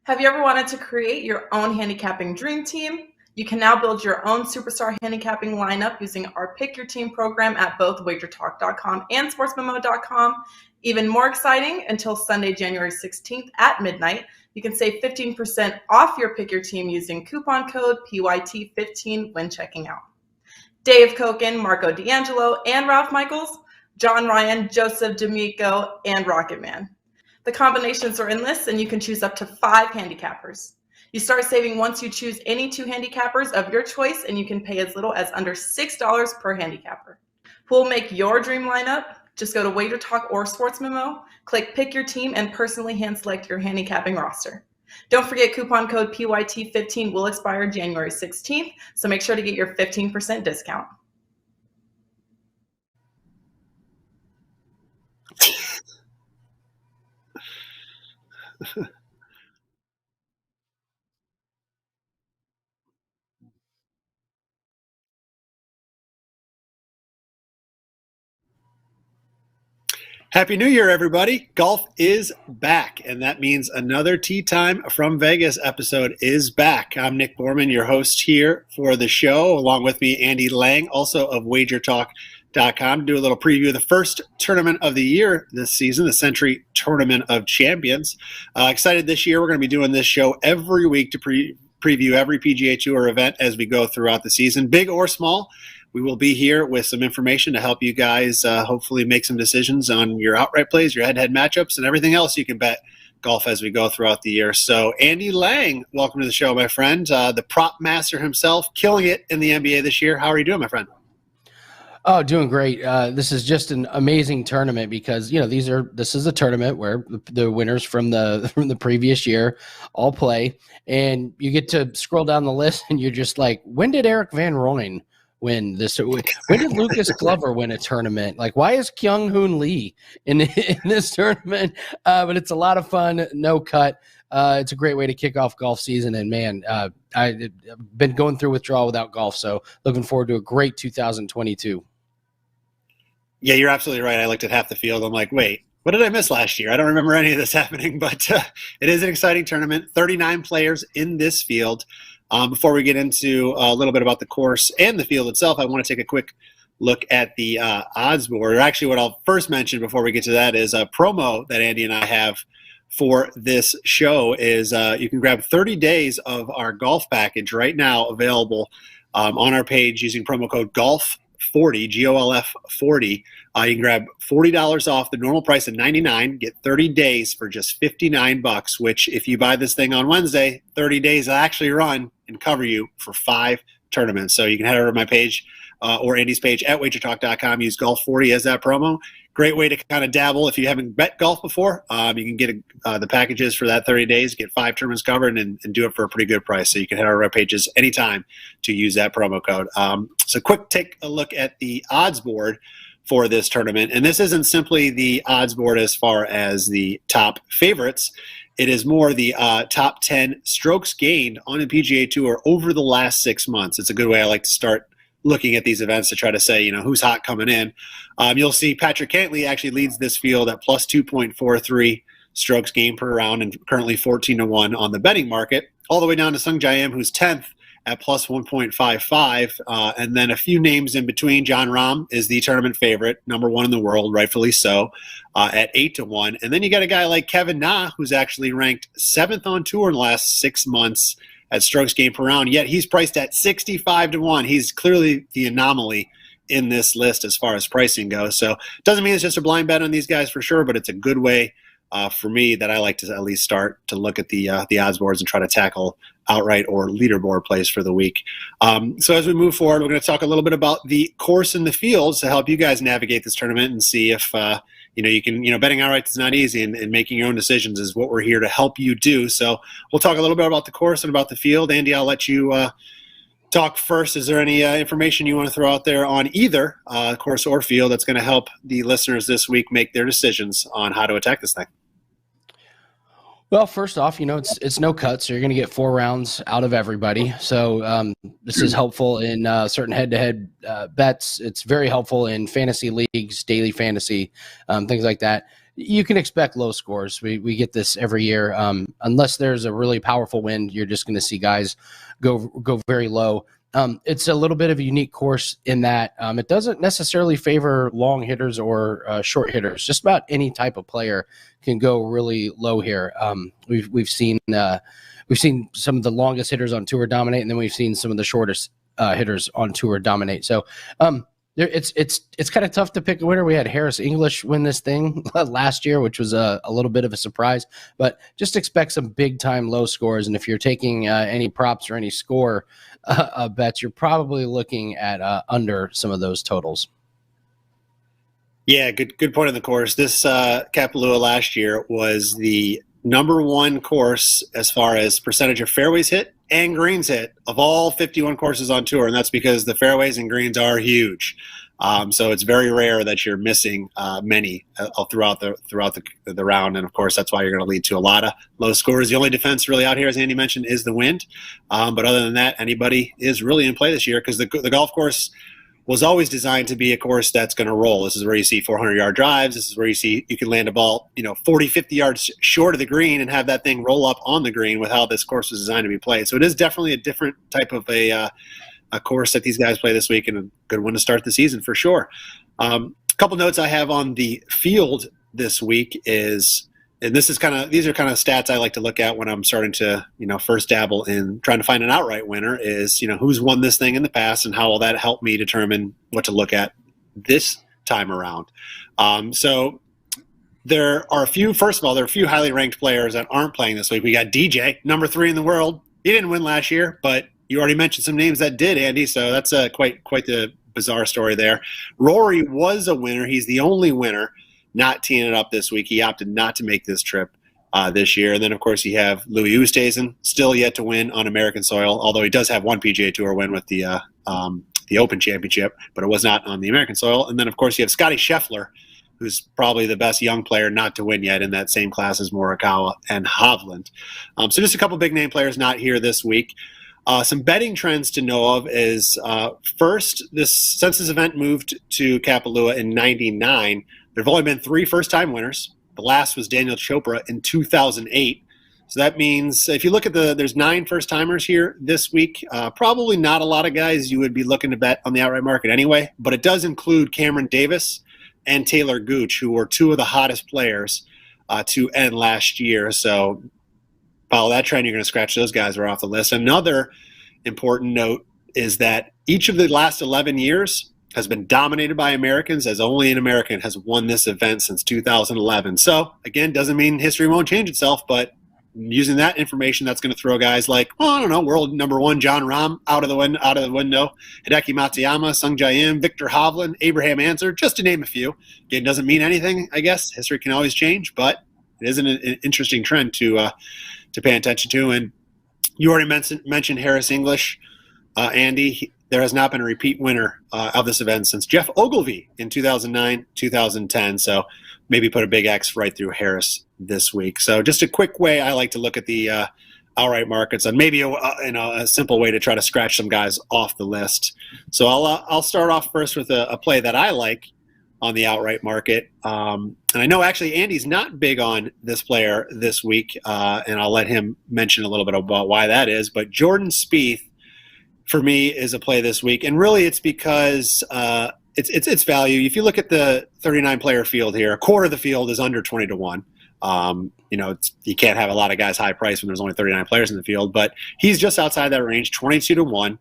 Have you ever wanted to create your own handicapping dream team? You can now build your own superstar handicapping lineup using our Pick Your Team program at both WagerTalk.com and SportsMemo.com. Even more exciting, until Sunday, January 16th at midnight, you can save 15% off your Pick Your Team using coupon code PYT15 when checking out. Dave Koken, Marco D'Angelo, and Ralph Michaels, John Ryan, Joseph D'Amico, and Rocketman. The combinations are endless, and you can choose up to 5 handicappers. You start saving once you choose any 2 handicappers of your choice, and you can pay as little as under $6 per handicapper. Who will make your dream lineup? Just go to WagerTalk or Sports Memo, click Pick Your Team, and personally hand select your handicapping roster. Don't forget, coupon code PYT15 will expire January 16th, so make sure to get your 15% discount. Happy New Year, everybody. Golf is back, and that means another Tee Time from Vegas episode is back. I'm Nick Borrman, your host here for the show. Along with me, Andy Lang, also of WagerTalk.com, to do a little preview of the first tournament of the year this season, the Sentry Tournament of Champions. Excited this year. We're going to be doing this show every week to preview every PGA Tour event as we go throughout the season, big or small. We will be here with some information to help you guys hopefully make some decisions on your outright plays, your head-to-head matchups, and everything else you can bet golf as we go throughout the year. So Andy Lang, welcome to the show, my friend. The prop master himself, killing it in the NBA this year. How are you doing, my friend? Oh, doing great. This is just an amazing tournament because, this is a tournament where the winners from the previous year all play, and you get to scroll down the list and you're just like, when did Eric Van Rooyen win this? When did Lucas Glover win a tournament? Like, why is Kyung-Hoon Lee in this tournament? But it's a lot of fun, no cut. It's a great way to kick off golf season. And man, I've been going through withdrawal without golf. So looking forward to a great 2022. Yeah, you're absolutely right. I looked at half the field. I'm like, wait, what did I miss last year? I don't remember any of this happening, but it is an exciting tournament. 39 players in this field. Before we get into a little bit about the course and the field itself, I want to take a quick look at the odds board. Or actually, what I'll first mention before we get to that is a promo that Andy and I have for this show is you can grab 30 days of our golf package right now available on our page using promo code GOLF40, GOLF 40. You can grab $40 off the normal price of $99, get 30 days for just $59, which if you buy this thing on Wednesday, 30 days will actually run and cover you for 5 tournaments. So you can head over to my page or Andy's page at WagerTalk.com, use GOLF40 as that promo. Great way to kind of dabble if you haven't bet golf before. You can get the packages for that 30 days, get 5 tournaments covered, and do it for a pretty good price. So you can head over to our pages anytime to use that promo code. So quick take a look at the odds board for this tournament. And this isn't simply the odds board as far as the top favorites. It is more the top 10 strokes gained on a PGA Tour over the last 6 months. It's a good way I like to start looking at these events to try to say, who's hot coming in. You'll see Patrick Cantlay actually leads this field at plus 2.43 strokes gained per round and currently 14-1 on the betting market, all the way down to Sung Jae Im, who's 10th at plus 1.55. And then a few names in between. Jon Rahm is the tournament favorite, number 1 in the world, rightfully so, at 8-1. And then you got a guy like Kevin Na, who's actually ranked 7th on tour in the last 6 months at strokes gained per round, yet he's priced at 65-1. He's clearly the anomaly in this list as far as pricing goes. So it doesn't mean it's just a blind bet on these guys for sure, but it's a good way for me that I like to at least start to look at the odds boards and try to tackle outright or leaderboard plays for the week. So as we move forward, we're going to talk a little bit about the course and the fields to help you guys navigate this tournament and see if you can, betting outright is not easy, and making your own decisions is what we're here to help you do. So we'll talk a little bit about the course and about the field. Andy, I'll let you talk first. Is there any information you want to throw out there on either course or field that's going to help the listeners this week make their decisions on how to attack this thing? Well, first off, it's no cut, so you're going to get 4 rounds out of everybody. So this is helpful in certain head-to-head bets. It's very helpful in fantasy leagues, daily fantasy, things like that. you can expect low scores. We get this every year. Unless there's a really powerful wind, you're just going to see guys go very low. It's a little bit of a unique course in that it doesn't necessarily favor long hitters or short hitters. Just about any type of player can go really low here. We've seen some of the longest hitters on tour dominate, and then we've seen some of the shortest hitters on tour dominate. So it's kind of tough to pick a winner. We had Harris English win this thing last year, which was a little bit of a surprise, but just expect some big time low scores. And if you're taking any props or any score bets, you're probably looking at under some of those totals. Yeah, good point on the course. This Kapalua last year was the number one course as far as percentage of fairways hit and greens hit of all 51 courses on tour, and that's because the fairways and greens are huge. So it's very rare that you're missing many throughout the round, and of course that's why you're going to lead to a lot of low scores. The only defense really out here, as Andy mentioned, is the wind. But other than that, anybody is really in play this year because the golf course was always designed to be a course that's going to roll. This is where you see 400-yard drives. This is where you can land a ball, 40, 50 yards short of the green and have that thing roll up on the green with how this course was designed to be played. So it is definitely a different type of a course that these guys play this week, and a good one to start the season for sure. A couple notes I have on the field this week is, and these are kind of stats I like to look at when I'm starting to, first dabble in trying to find an outright winner is, who's won this thing in the past and how will that help me determine what to look at this time around. So there are a few highly ranked players that aren't playing this week. We got DJ, number 3 in the world. He didn't win last year, but you already mentioned some names that did, Andy. So that's quite the bizarre story there. Rory was a winner. He's the only winner not teeing it up this week. He opted not to make this trip this year. And then, of course, you have Louis Oosthuizen, still yet to win on American soil, although he does have one PGA Tour win with the Open Championship, but it was not on the American soil. And then, of course, you have Scotty Scheffler, who's probably the best young player not to win yet in that same class as Morikawa and Hovland. So just a couple big name players not here this week. Some betting trends to know of is, first, since this event moved to Kapalua in 99, there have only been 3 first-time winners. The last was Daniel Chopra in 2008. So that means if you look at there's 9 first-timers here this week. Probably not a lot of guys you would be looking to bet on the outright market anyway, but it does include Cameron Davis and Taylor Gooch, who were 2 of the hottest players to end last year. So follow that trend, you're going to scratch those guys right off the list. Another important note is that each of the last 11 years has been dominated by Americans, as only an American has won this event since 2011. So, again, doesn't mean history won't change itself, but using that information, that's going to throw guys like, world number 1 John Rahm out of the window, Hideki Matsuyama, Sung Jae-im, Victor Hovland, Abraham Ancer, just to name a few. Again, doesn't mean anything, I guess. History can always change, but it is an interesting trend to pay attention to. And you already mentioned Harris English, Andy. There has not been a repeat winner of this event since Jeff Ogilvy in 2009, 2010. So maybe put a big X right through Harris this week. So just a quick way I like to look at the outright markets, and maybe a simple way to try to scratch some guys off the list. So I'll start off first with a play that I like on the outright market. And I know actually Andy's not big on this player this week, and I'll let him mention a little bit about why that is. But Jordan Spieth, for me, is a play this week, and really it's because it's value. If you look at the 39-player field here, a quarter of the field is under 20 to 1. You can't have a lot of guys high price when there's only 39 players in the field, but he's just outside that range, 22 to 1.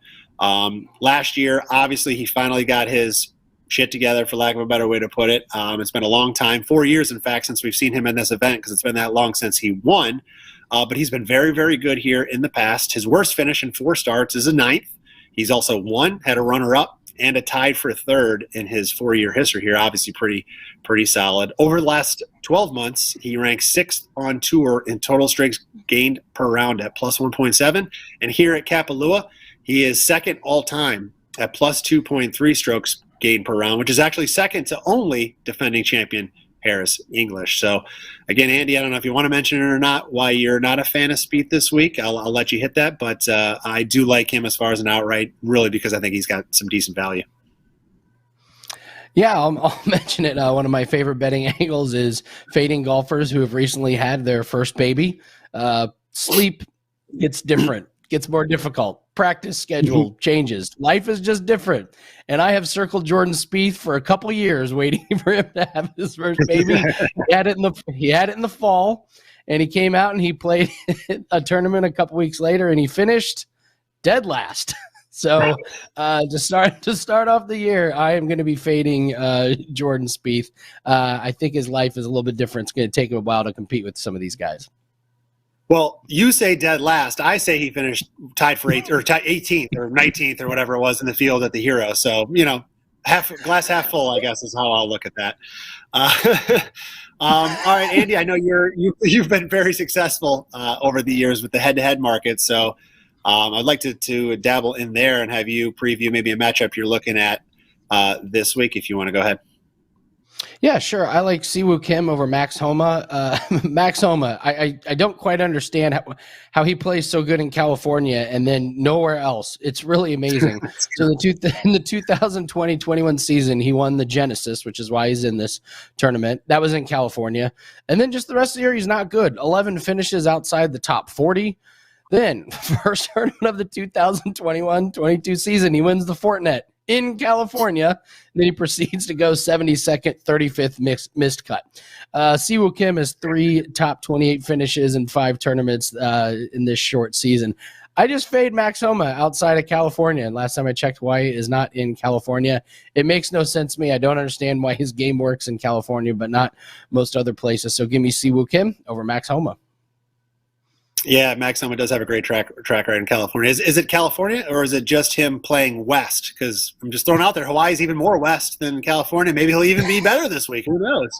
Last year, obviously, he finally got his shit together, for lack of a better way to put it. It's been a long time, 4 years, in fact, since we've seen him in this event, because it's been that long since he won. But he's been very, very good here in the past. His worst finish in 4 starts is a 9th. He's also had a runner-up and a tied for 3rd in his 4-year history here. Obviously pretty solid. Over the last 12 months, he ranks 6th on tour in total strokes gained per round at plus 1.7. And here at Kapalua, he is 2nd all-time at plus 2.3 strokes gained per round, which is actually 2nd to only defending champion Harris English. So, again, Andy, I don't know if you want to mention it or not, why you're not a fan of Spieth this week. I'll let you hit that, but I do like him as far as an outright, really, because I think he's got some decent value. Yeah, I'll mention it. One of my favorite betting angles is fading golfers who have recently had their first baby. Sleep gets different, gets more difficult. Practice schedule changes. Life is just different. And I have circled Jordan Spieth for a couple years, waiting for him to have his first baby. He had it in the fall, and he came out and he played a tournament a couple weeks later, and he finished dead last. So to start off the year, I am going to be fading Jordan Spieth. I think his life is a little bit different. It's going to take him a while to compete with some of these guys. Well, you say dead last. I say he finished tied for 18th or 19th or whatever it was in the field at the Hero. So, glass half full, I guess, is how I'll look at that. All right, Andy, I know you've been very successful over the years with the head-to-head market. So I'd like to dabble in there and have you preview maybe a matchup you're looking at this week, if you want to go ahead. Yeah, sure. I like Siwoo Kim over Max Homa. Max Homa, I don't quite understand how he plays so good in California and then nowhere else. It's really amazing. So in the 2020-21 season, he won the Genesis, which is why he's in this tournament. That was in California. And then just the rest of the year, he's not good. 11 finishes outside the top 40. Then, first tournament of the 2021-22 season, he wins the Fortinet in California. Then he proceeds to go 72nd, 35th missed cut. Siwoo Kim has 3 top 28 finishes in 5 tournaments in this short season. I just fade Max Homa outside of California. And last time I checked, Hawaii is not in California. It makes no sense to me. I don't understand why his game works in California, but not most other places. So give me Siwoo Kim over Max Homa. Yeah, Max Homa does have a great track record in California. Is it California, or is it just him playing west? Because I'm just throwing out there, Hawaii's even more west than California. Maybe he'll even be better this week. Who knows?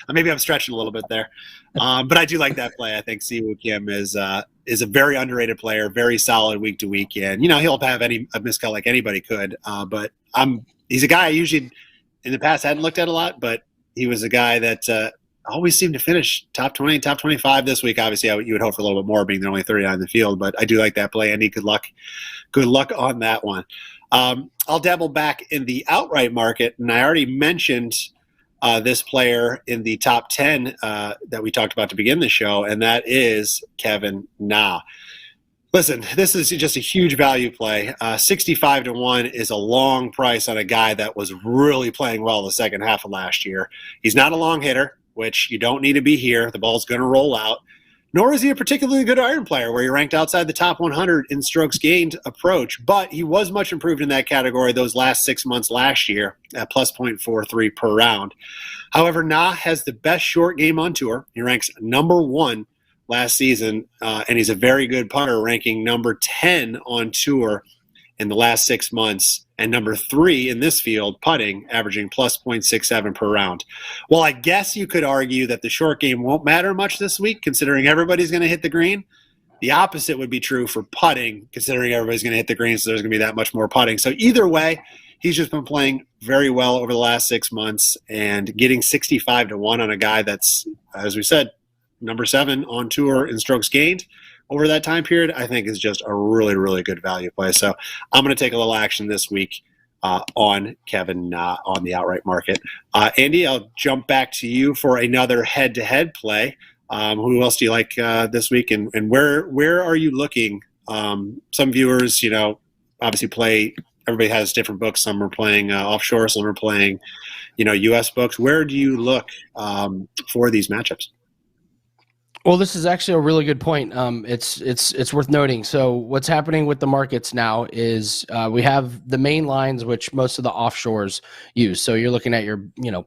Maybe I'm stretching a little bit there. But I do like that play. I think Siwoo Kim is a very underrated player, very solid week to week. And, he'll have a miscut like anybody could. But he's a guy I usually in the past hadn't looked at a lot, but he was a guy that always seemed to finish top 20, top 25 this week. Obviously, you would hope for a little bit more being the only 39 in the field, but I do like that play, Andy. Good luck on that one. I'll dabble back in the outright market, and I already mentioned this player in the top 10 that we talked about to begin the show, and that is Kevin Na. Listen, this is just a huge value play. 65-1 is a long price on a guy that was really playing well the second half of last year. He's not a long hitter, which you don't need to be here. The ball's going to roll out. Nor is he a particularly good iron player where he ranked outside the top 100 in strokes gained approach. But he was much improved in that category those last 6 months last year at plus 0.43 per round. However, Na has the best short game on tour. He ranks number 1 last season, and he's a very good putter, ranking number 10 on tour in the last 6 months, and number 3 in this field, putting, averaging plus 0.67 per round. Well, I guess you could argue that the short game won't matter much this week, considering everybody's going to hit the green. The opposite would be true for putting, considering everybody's going to hit the green, so there's going to be that much more putting. So either way, he's just been playing very well over the last 6 months, and getting 65-1 on a guy that's, as we said, number 7 on tour in strokes gained over that time period, I think is just a really, really good value play. So I'm going to take a little action this week on Kevin on the outright market. Andy, I'll jump back to you for another head-to-head play. Who else do you like this week, and where are you looking? Some viewers, obviously everybody has different books. Some are playing offshore, some are playing, U.S. books. Where do you look for these matchups? Well, this is actually a really good point. It's worth noting. So what's happening with the markets now is we have the main lines, which most of the offshores use. So you're looking at your,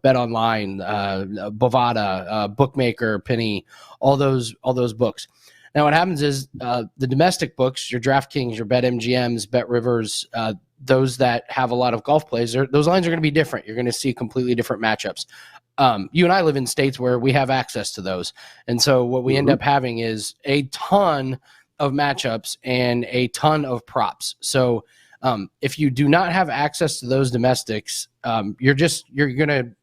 Bet Online, Bovada, Bookmaker, Penny, all those books. Now what happens is the domestic books, your DraftKings, your BetMGMs, BetRivers, those that have a lot of golf plays, those lines are going to be different. You're going to see completely different matchups. You and I live in states where we have access to those. And so what we end up having is a ton of matchups and a ton of props. So if you do not have access to those domestics, you're going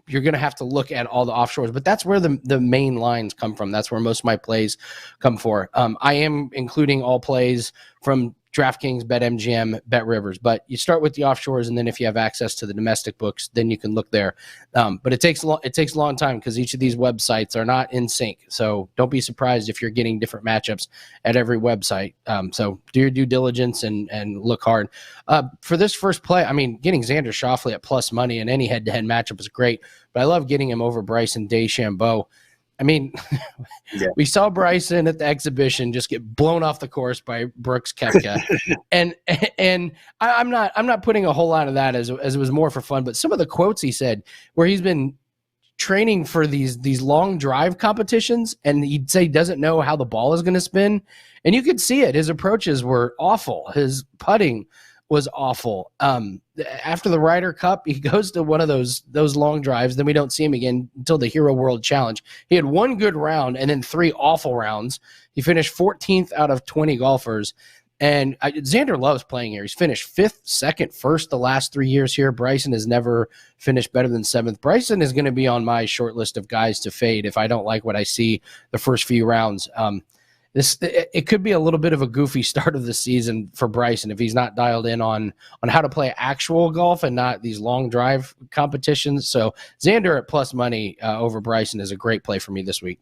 to have to look at all the offshores. But that's where the main lines come from. That's where most of my plays come for. I am including all plays from DraftKings, BetMGM, BetRivers. But you start with the offshores, and then if you have access to the domestic books, then you can look there. But it takes a long time because each of these websites are not in sync. So don't be surprised if you're getting different matchups at every website. So do your due diligence and look hard. For this first play, I mean, getting Xander Schauffele at plus money in any head-to-head matchup is great, but I love getting him over Bryson DeChambeau. I mean, we saw Bryson at the exhibition just get blown off the course by Brooks Koepka, and I'm not putting a whole lot of that as it was more for fun, but some of the quotes he said where he's been training for these long drive competitions, and he'd say he doesn't know how the ball is going to spin, and you could see it. His approaches were awful. His putting was awful. After the Ryder Cup, he goes to one of those long drives. Then we don't see him again until the Hero World Challenge. He had one good round and then 3 awful rounds. He finished 14th out of 20 golfers. And Xander loves playing here. He's finished 5th, 2nd, 1st the last 3 years here. Bryson has never finished better than 7th. Bryson is going to be on my short list of guys to fade if I don't like what I see the first few rounds. It could be a little bit of a goofy start of the season for Bryson if he's not dialed in on how to play actual golf and not these long drive competitions. So Xander at plus money over Bryson is a great play for me this week.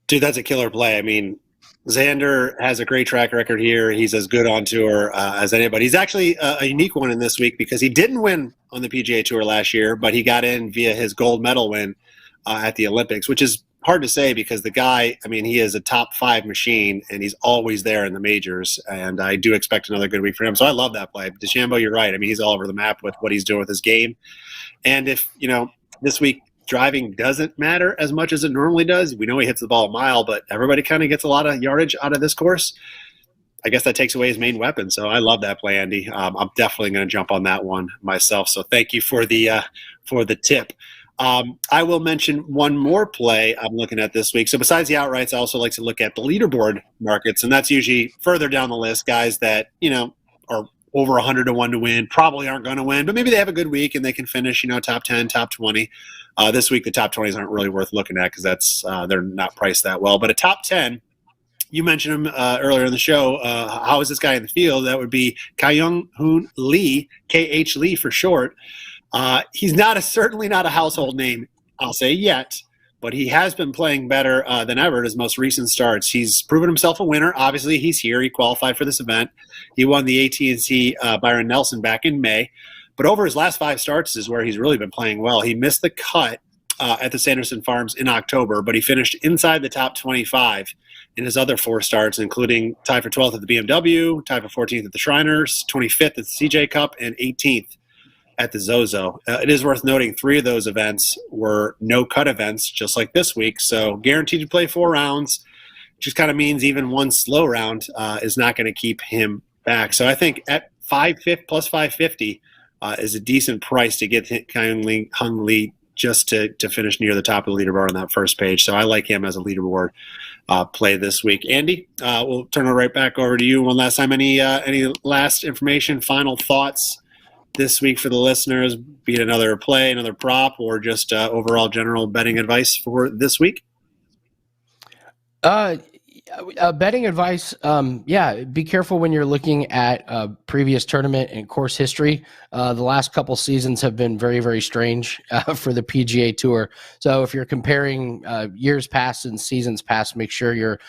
Dude, that's a killer play. I mean, Xander has a great track record here. He's as good on tour as anybody. He's actually a unique one in this week because he didn't win on the PGA Tour last year, but he got in via his gold medal win at the Olympics, which is hard to say because the guy, I mean, he is a top 5 machine and he's always there in the majors. And I do expect another good week for him. So I love that play. DeChambeau, you're right. I mean, he's all over the map with what he's doing with his game. And if, this week driving doesn't matter as much as it normally does, we know he hits the ball a mile, but everybody kind of gets a lot of yardage out of this course. I guess that takes away his main weapon. So I love that play, Andy. I'm definitely going to jump on that one myself. So thank you for the tip. I will mention one more play I'm looking at this week. So besides the outrights, I also like to look at the leaderboard markets, and that's usually further down the list, guys that, are over 100 to 1 to win, probably aren't going to win, but maybe they have a good week and they can finish, top 10, top 20. This week, the top 20s aren't really worth looking at because that's they're not priced that well. But a top 10, you mentioned him earlier in the show. How is this guy in the field? That would be Kyung Hoon Lee, KH Lee for short. He's certainly not a household name, I'll say yet, but he has been playing better than ever at his most recent starts. He's proven himself a winner. Obviously, he's here. He qualified for this event. He won the AT&T Byron Nelson back in May. But over his last 5 starts is where he's really been playing well. He missed the cut at the Sanderson Farms in October, but he finished inside the top 25 in his other 4 starts, including tied for 12th at the BMW, tied for 14th at the Shriners, 25th at the CJ Cup, and 18th at the Zozo. It is worth noting 3 of those events were no-cut events, just like this week. So guaranteed to play 4 rounds, just kind of means even one slow round is not going to keep him back. So I think at plus 550 is a decent price to get Hung Lee just to finish near the top of the leaderboard on that first page. So I like him as a leaderboard play this week. Andy, we'll turn it right back over to you one last time. Any last information, final thoughts this week for the listeners, be it another play, another prop, or just overall general betting advice for this week? Betting advice, be careful when you're looking at previous tournament and course history. The last couple seasons have been very, very strange for the PGA Tour. So if you're comparing years past and seasons past, make sure you're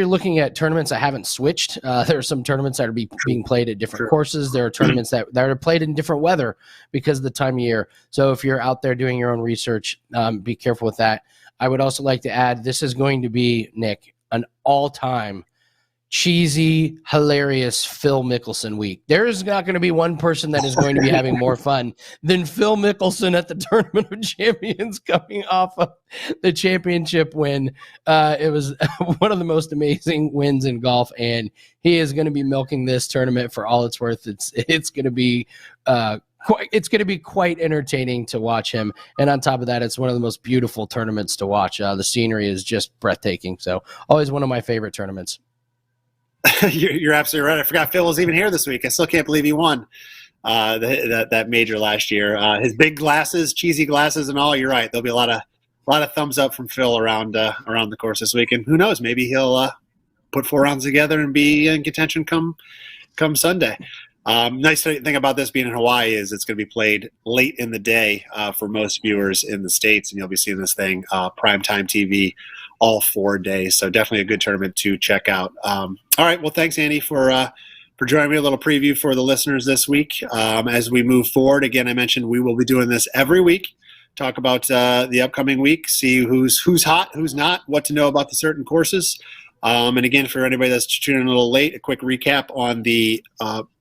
looking at tournaments that haven't switched. There are some tournaments that are being played at different courses. There are tournaments that are played in different weather because of the time of year. So if you're out there doing your own research, be careful with that. I would also like to add, this is going to be, Nick, an all-time cheesy, hilarious Phil Mickelson week. There is not going to be one person that is going to be having more fun than Phil Mickelson at the Tournament of Champions coming off of the championship win. It was one of the most amazing wins in golf, and he is going to be milking this tournament for all it's worth. It's going to be quite entertaining to watch him. And on top of that, it's one of the most beautiful tournaments to watch. The scenery is just breathtaking. So always one of my favorite tournaments. You're absolutely right. I forgot Phil was even here this week. I still can't believe he won that major last year. His big glasses, cheesy glasses, and all. You're right. There'll be a lot of thumbs up from Phil around the course this week. And who knows? Maybe he'll put 4 rounds together and be in contention come Sunday. Nice thing about this being in Hawaii is it's going to be played late in the day for most viewers in the States, and you'll be seeing this thing primetime TV all 4 days. So definitely a good tournament to check out. All right, well, thanks, Andy, for joining me. A little preview for the listeners this week. As we move forward, again, I mentioned we will be doing this every week. Talk about the upcoming week, see who's hot, who's not, what to know about the certain courses. And again, for anybody that's tuning in a little late, a quick recap on the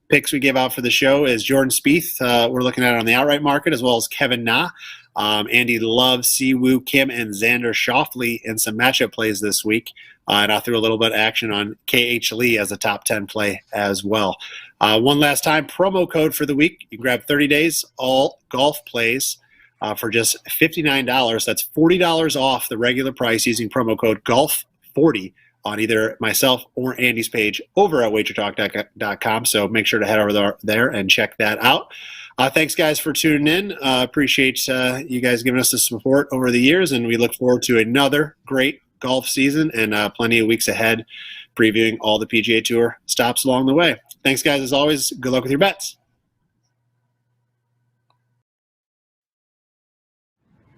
picks we gave out for the show is Jordan Spieth. We're looking at it on the outright market, as well as Kevin Na. Andy loves Siwoo Kim and Xander Schauffele in some matchup plays this week. And I threw a little bit of action on KH Lee as a top 10 play as well. One last time, promo code for the week. You can grab 30 days, all golf plays for just $59. That's $40 off the regular price using promo code GOLF40 on either myself or Andy's page over at WagerTalk.com. So make sure to head over there and check that out. Thanks, guys, for tuning in. Appreciate you guys giving us the support over the years, and we look forward to another great golf season and plenty of weeks ahead previewing all the PGA Tour stops along the way. Thanks, guys. As always, good luck with your bets.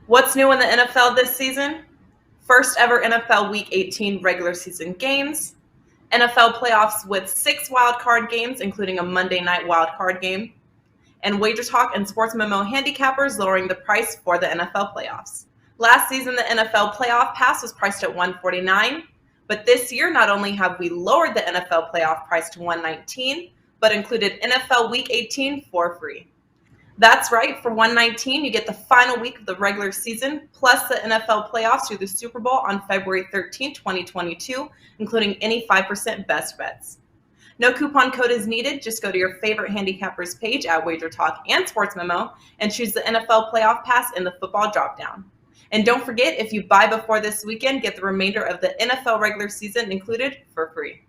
What's new in the NFL this season? First ever NFL Week 18 regular season games, NFL playoffs with 6 wildcard games, including a Monday night wildcard game, and WagerTalk and Sports Memo handicappers lowering the price for the NFL playoffs. Last season, the NFL playoff pass was priced at $149, but this year, not only have we lowered the NFL playoff price to $119, but included NFL Week 18 for free. That's right, for $119, you get the final week of the regular season, plus the NFL playoffs through the Super Bowl on February 13, 2022, including any 5% best bets. No coupon code is needed. Just go to your favorite handicappers page at WagerTalk and Sports Memo and choose the NFL playoff pass in the football dropdown. And don't forget, if you buy before this weekend, get the remainder of the NFL regular season included for free.